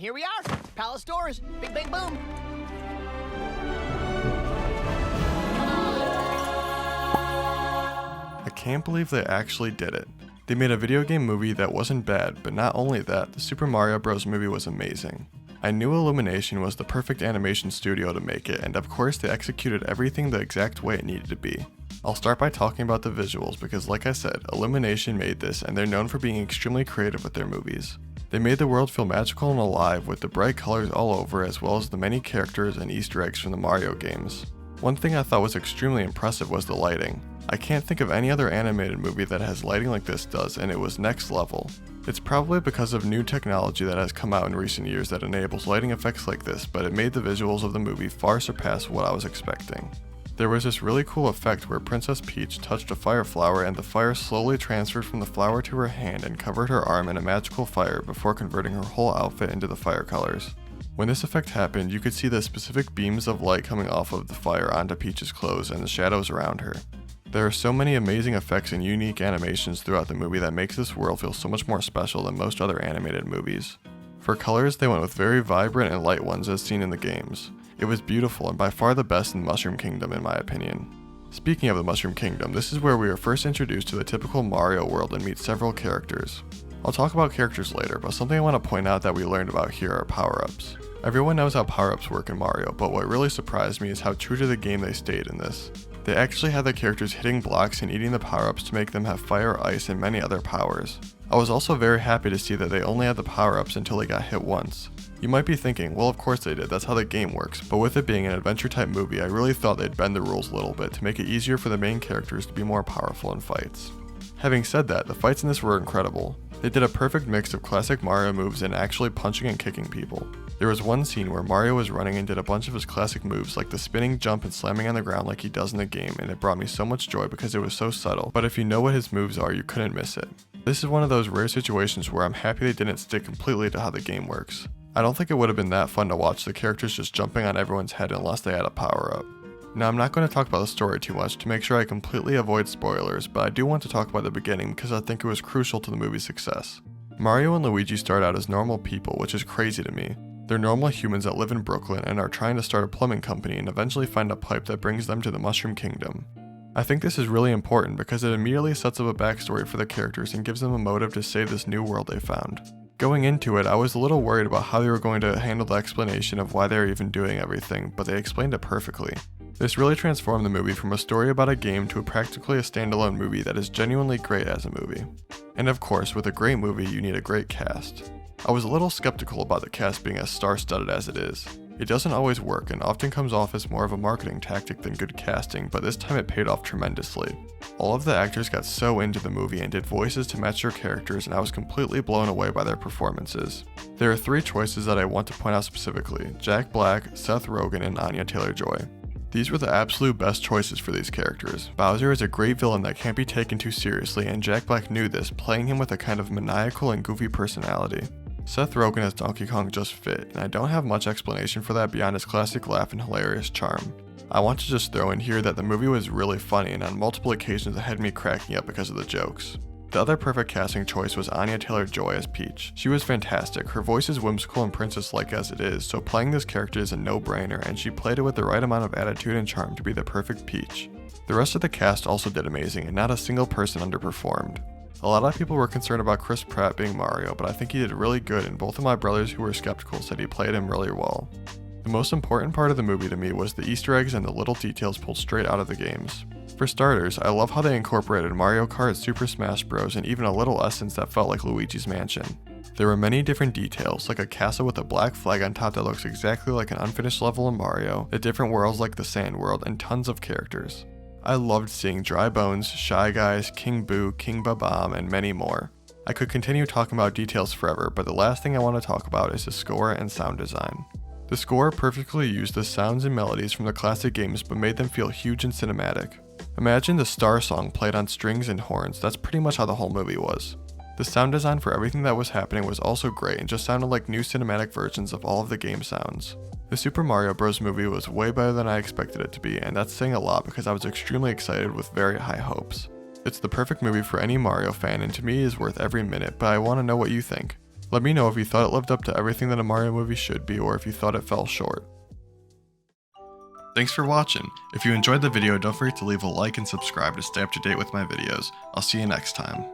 here we are, Palace Doors, big bang boom. I can't believe they actually did it. They made a video game movie that wasn't bad, but not only that, the Super Mario Bros. Movie was amazing. I knew Illumination was the perfect animation studio to make it, and of course they executed everything the exact way it needed to be. I'll start by talking about the visuals because like I said, Illumination made this and they're known for being extremely creative with their movies. They made the world feel magical and alive with the bright colors all over as well as the many characters and Easter eggs from the Mario games. One thing I thought was extremely impressive was the lighting. I can't think of any other animated movie that has lighting like this does, and it was next level. It's probably because of new technology that has come out in recent years that enables lighting effects like this, but it made the visuals of the movie far surpass what I was expecting. There was this really cool effect where Princess Peach touched a fire flower and the fire slowly transferred from the flower to her hand and covered her arm in a magical fire before converting her whole outfit into the fire colors. When this effect happened, you could see the specific beams of light coming off of the fire onto Peach's clothes and the shadows around her. There are so many amazing effects and unique animations throughout the movie that makes this world feel so much more special than most other animated movies. For colors, they went with very vibrant and light ones as seen in the games. It was beautiful and by far the best in the Mushroom Kingdom in my opinion. Speaking of the Mushroom Kingdom, this is where we are first introduced to the typical Mario world and meet several characters. I'll talk about characters later, but something I want to point out that we learned about here are power-ups. Everyone knows how power-ups work in Mario, but what really surprised me is how true to the game they stayed in this. They actually had the characters hitting blocks and eating the power-ups to make them have fire, ice, and many other powers. I was also very happy to see that they only had the power-ups until they got hit once. You might be thinking, well of course they did, that's how the game works, but with it being an adventure type movie, I really thought they'd bend the rules a little bit to make it easier for the main characters to be more powerful in fights. Having said that, the fights in this were incredible. They did a perfect mix of classic Mario moves and actually punching and kicking people. There was one scene where Mario was running and did a bunch of his classic moves like the spinning jump and slamming on the ground like he does in the game, and it brought me so much joy because it was so subtle, but if you know what his moves are, you couldn't miss it. This is one of those rare situations where I'm happy they didn't stick completely to how the game works. I don't think it would have been that fun to watch the characters just jumping on everyone's head unless they had a power up. Now I'm not going to talk about the story too much to make sure I completely avoid spoilers, but I do want to talk about the beginning because I think it was crucial to the movie's success. Mario and Luigi start out as normal people, which is crazy to me. They're normal humans that live in Brooklyn and are trying to start a plumbing company and eventually find a pipe that brings them to the Mushroom Kingdom. I think this is really important because it immediately sets up a backstory for the characters and gives them a motive to save this new world they found. Going into it, I was a little worried about how they were going to handle the explanation of why they were even doing everything, but they explained it perfectly. This really transformed the movie from a story about a game to practically a standalone movie that is genuinely great as a movie. And of course, with a great movie, you need a great cast. I was a little skeptical about the cast being as star-studded as it is. It doesn't always work and often comes off as more of a marketing tactic than good casting, but this time it paid off tremendously. All of the actors got so into the movie and did voices to match their characters, and I was completely blown away by their performances. There are 3 choices that I want to point out specifically: Jack Black, Seth Rogen, and Anya Taylor-Joy. These were the absolute best choices for these characters. Bowser is a great villain that can't be taken too seriously, and Jack Black knew this, playing him with a kind of maniacal and goofy personality. Seth Rogen as Donkey Kong just fit, and I don't have much explanation for that beyond his classic laugh and hilarious charm. I want to just throw in here that the movie was really funny, and on multiple occasions it had me cracking up because of the jokes. The other perfect casting choice was Anya Taylor-Joy as Peach. She was fantastic, her voice is whimsical and princess-like as it is, so playing this character is a no-brainer, and she played it with the right amount of attitude and charm to be the perfect Peach. The rest of the cast also did amazing, and not a single person underperformed. A lot of people were concerned about Chris Pratt being Mario, but I think he did really good, and both of my brothers who were skeptical said he played him really well. The most important part of the movie to me was the Easter eggs and the little details pulled straight out of the games. For starters, I love how they incorporated Mario Kart, Super Smash Bros, and even a little essence that felt like Luigi's Mansion. There were many different details, like a castle with a black flag on top that looks exactly like an unfinished level in Mario, the different worlds like the Sand World, and tons of characters. I loved seeing Dry Bones, Shy Guys, King Boo, King Babam, and many more. I could continue talking about details forever, but the last thing I want to talk about is the score and sound design. The score perfectly used the sounds and melodies from the classic games but made them feel huge and cinematic. Imagine the Star Song played on strings and horns, that's pretty much how the whole movie was. The sound design for everything that was happening was also great and just sounded like new cinematic versions of all of the game sounds. The Super Mario Bros. Movie was way better than I expected it to be, and that's saying a lot because I was extremely excited with very high hopes. It's the perfect movie for any Mario fan and to me is worth every minute, but I want to know what you think. Let me know if you thought it lived up to everything that a Mario movie should be, or if you thought it fell short. Thanks for watching. If you enjoyed the video, don't forget to leave a like and subscribe to stay up to date with my videos. I'll see you next time.